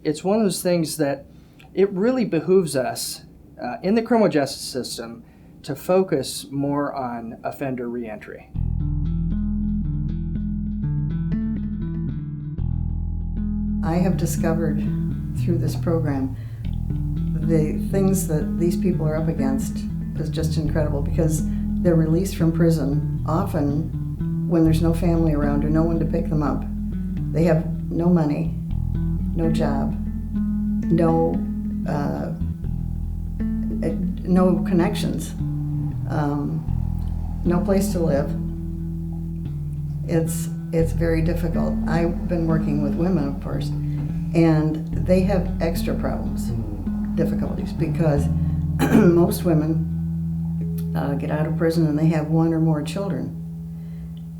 It's one of those things that it really behooves us in the criminal justice system to focus more on offender reentry. I have discovered through this program the things that these people are up against is just incredible, because they're released from prison often when there's no family around or no one to pick them up. They have no money, no job, no connections, no place to live. It's very difficult. I've been working with women, of course, and they have extra problems, difficulties, because most women get out of prison and they have one or more children.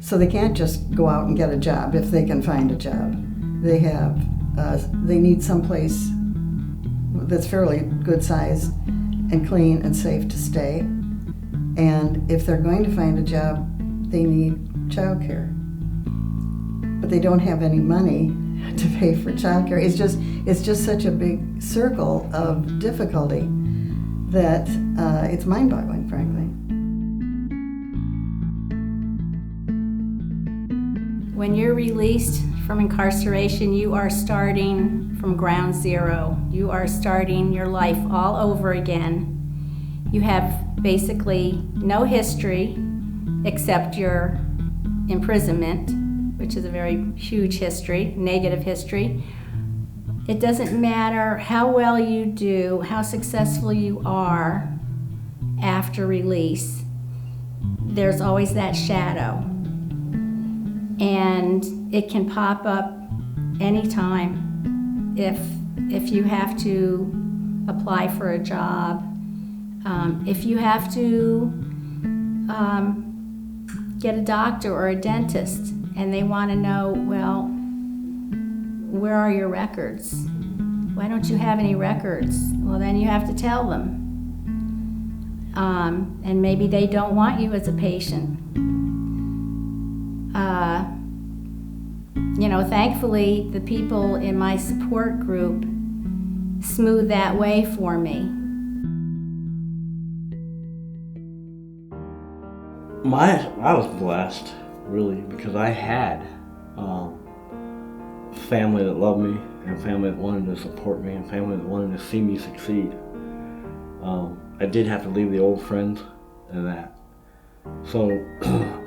So they can't just go out and get a job if they can find a job. They need someplace that's fairly good size and clean and safe to stay. And if they're going to find a job, they need childcare. But they don't have any money to pay for childcare. It's just such a big circle of difficulty that it's mind-boggling, frankly. When you're released from incarceration, you are starting from ground zero. You are starting your life all over again. You have basically no history except your imprisonment, which is a very huge history, negative history. It doesn't matter how well you do, how successful you are after release, there's always that shadow. And it can pop up anytime if you have to apply for a job, if you have to get a doctor or a dentist and they want to know, well, where are your records? Why don't you have any records? Well, then you have to tell them. And maybe they don't want you as a patient. Thankfully, the people in my support group smooth that way for me. I was blessed, really, because I had family that loved me, and family that wanted to support me, and family that wanted to see me succeed. I did have to leave the old friends and that. So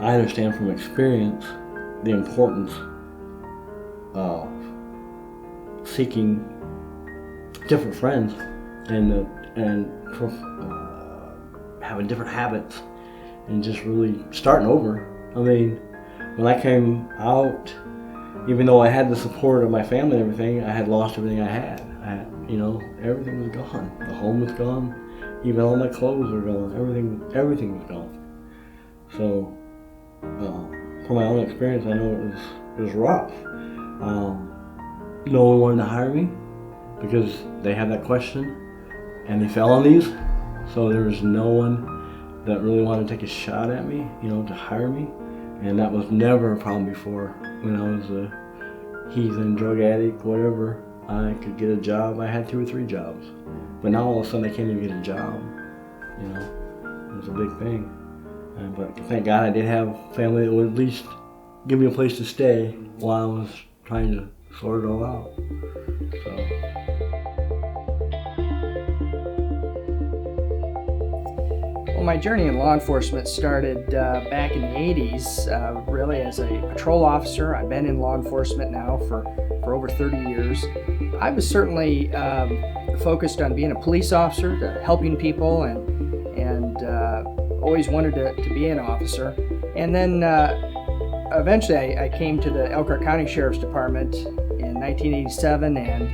I understand from experience the importance of seeking different friends and having different habits and just really starting over. I mean, when I came out, even though I had the support of my family and everything, I had lost everything I had. Everything was gone. The home was gone. Even all my clothes were gone. Everything was gone. So, from my own experience, I know it was rough. No one wanted to hire me because they had that question, and they fell on these. So there was no one that really wanted to take a shot at me, to hire me. And that was never a problem before. When I was a heathen, drug addict, whatever, I could get a job. I had 2 or 3 jobs. But now all of a sudden I can't even get a job. It was a big thing. But thank God I did have family that would at least give me a place to stay while I was trying to sort it all out. So. Well, my journey in law enforcement started back in the 80s, really as a patrol officer. I've been in law enforcement now for over 30 years. I was certainly focused on being a police officer, helping people, and always wanted to be an officer. And then eventually I came to the Elkhart County Sheriff's Department in 1987 and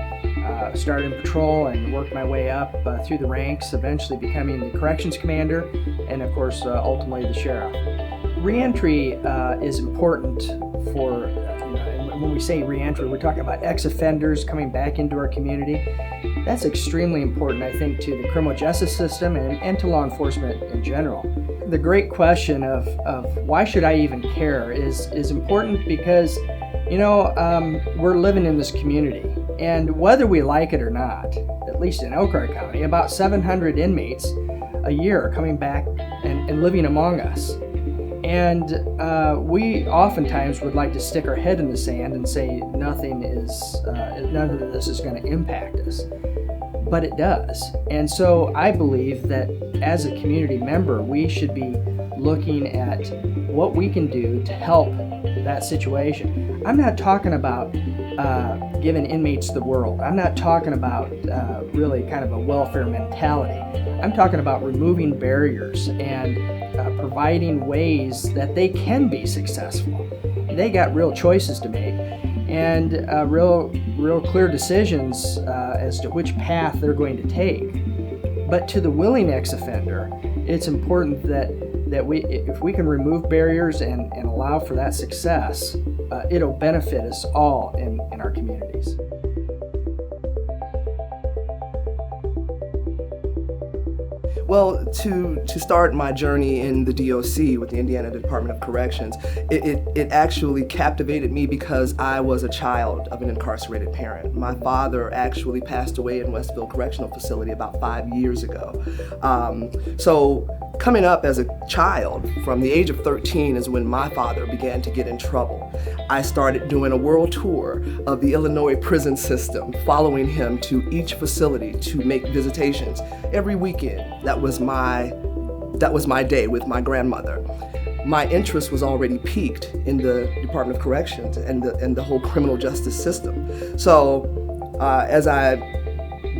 started in patrol and worked my way up through the ranks, eventually becoming the corrections commander and, of course, ultimately the sheriff. Reentry is important for, when we say reentry, we're talking about ex-offenders coming back into our community. That's extremely important, I think, to the criminal justice system and to law enforcement in general. The great question of why should I even care is important because, we're living in this community, And whether we like it or not, at least in Elkhart County, about 700 inmates a year are coming back and living among us. And we oftentimes would like to stick our head in the sand and say none of this is going to impact us. But it does. And so I believe that as a community member, we should be looking at what we can do to help that situation. I'm not talking about giving inmates the world. I'm not talking about really kind of a welfare mentality. I'm talking about removing barriers and providing ways that they can be successful. They got real choices to make and real clear decisions as to which path they're going to take. But to the willing ex-offender, it's important that if we can remove barriers and allow for that success, it'll benefit us all in our communities. Well, to start my journey in the DOC with the Indiana Department of Corrections, it actually captivated me because I was a child of an incarcerated parent. My father actually passed away in Westville Correctional Facility about 5 years ago. So coming up as a child, from the age of 13 is when my father began to get in trouble. I started doing a world tour of the Illinois prison system, following him to each facility to make visitations every weekend. That was my day with my grandmother. My interest was already piqued in the Department of Corrections and the whole criminal justice system. So as I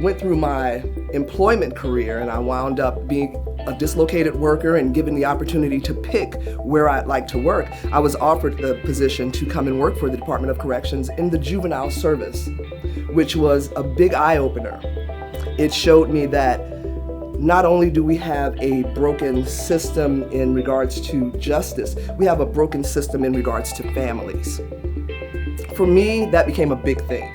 went through my employment career and I wound up being a dislocated worker and given the opportunity to pick where I'd like to work, I was offered the position to come and work for the Department of Corrections in the juvenile service, which was a big eye-opener. It showed me that not only do we have a broken system in regards to justice, we have a broken system in regards to families. For me, that became a big thing.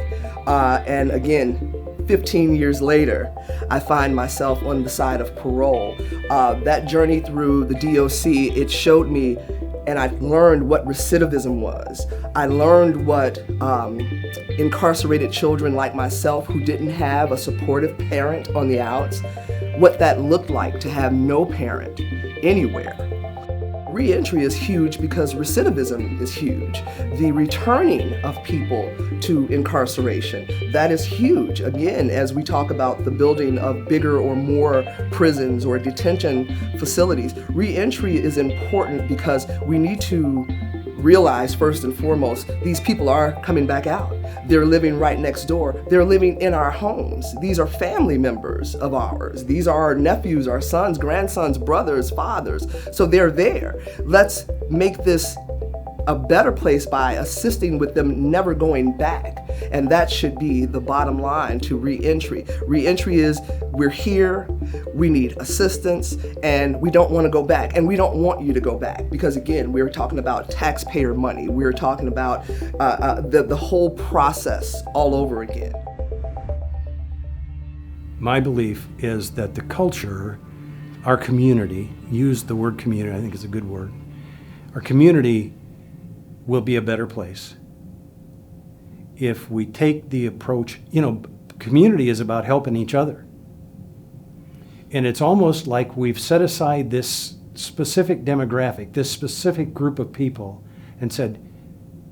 And again, 15 years later, I find myself on the side of parole. That journey through the DOC, it showed me, and I learned what recidivism was. I learned what incarcerated children like myself who didn't have a supportive parent on the outs, what that looked like to have no parent anywhere. Reentry is huge because recidivism is huge. The returning of people to incarceration, that is huge. Again, as we talk about the building of bigger or more prisons or detention facilities, reentry is important because we need to realize first and foremost, these people are coming back out. They're living right next door. They're living in our homes. These are family members of ours. These are our nephews, our sons, grandsons, brothers, fathers. So they're there. Let's make this a better place by assisting with them never going back. And that should be the bottom line to reentry. Reentry is, we're here, we need assistance, and we don't want to go back. And we don't want you to go back because, again, we're talking about taxpayer money. We're talking about the whole process all over again. My belief is that the culture, our community, use the word community, I think it's a good word, our community will be a better place if we take the approach, community is about helping each other. And it's almost like we've set aside this specific demographic, this specific group of people, and said,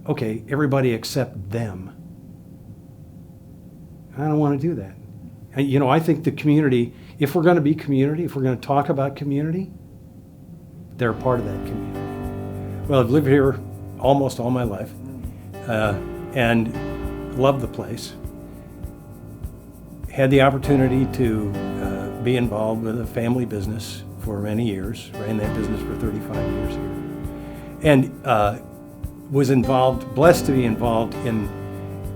okay, everybody except them. I don't want to do that. And, I think the community, if we're going to be community, if we're going to talk about community, they're a part of that community. Well, I've lived here almost all my life, and love the place. Had the opportunity to be involved with a family business for many years, ran that business for 35 years here, and was blessed to be involved in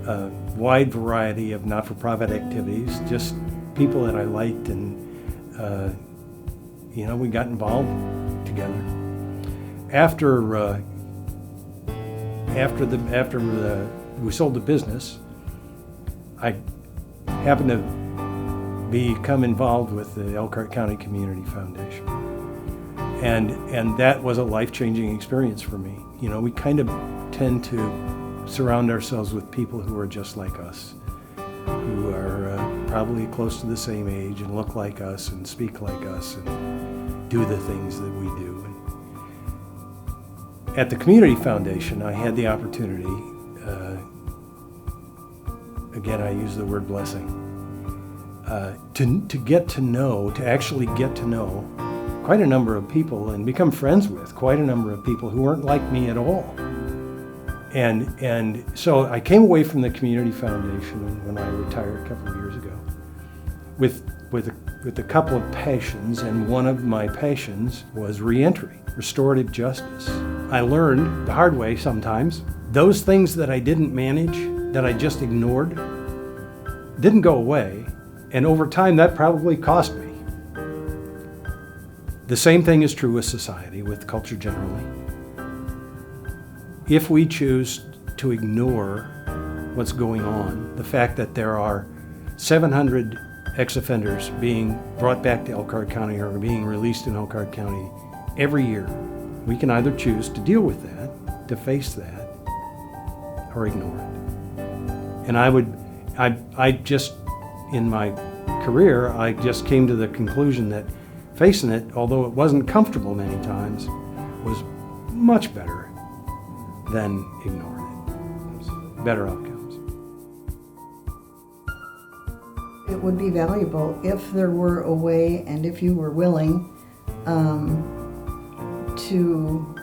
a wide variety of not-for-profit activities, just people that I liked, and we got involved together. After we sold the business, I happened to become involved with the Elkhart County Community Foundation. And that was a life-changing experience for me. We kind of tend to surround ourselves with people who are just like us. probably close to the same age and look like us and speak like us and do the things that we do. And at the Community Foundation, I had the opportunity, again, I use the word blessing, to actually get to know quite a number of people and become friends with quite a number of people who weren't like me at all. And so I came away from the Community Foundation when I retired a couple of years ago with a couple of passions, and one of my passions was reentry, restorative justice. I learned the hard way sometimes, those things that I didn't manage, that I just ignored, didn't go away, and over time that probably cost me. The same thing is true with society, with culture generally. If we choose to ignore what's going on, the fact that there are 700 ex-offenders being brought back to Elkhart County or being released in Elkhart County every year, we can either choose to deal with that, to face that, or ignore it. And I just, in my career, I just came to the conclusion that facing it, although it wasn't comfortable many times, was much better than ignoring it. Better outcomes. It would be valuable if there were a way, and if you were willing, to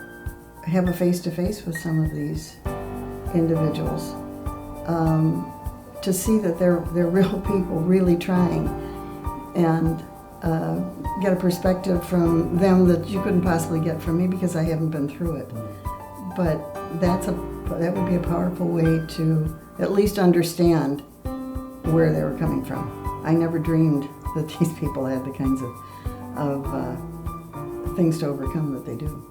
have a face-to-face with some of these individuals, to see that they're real people, really trying, and get a perspective from them that you couldn't possibly get from me because I haven't been through it. But that would be a powerful way to at least understand where they were coming from. I never dreamed that these people had the kinds of things to overcome that they do.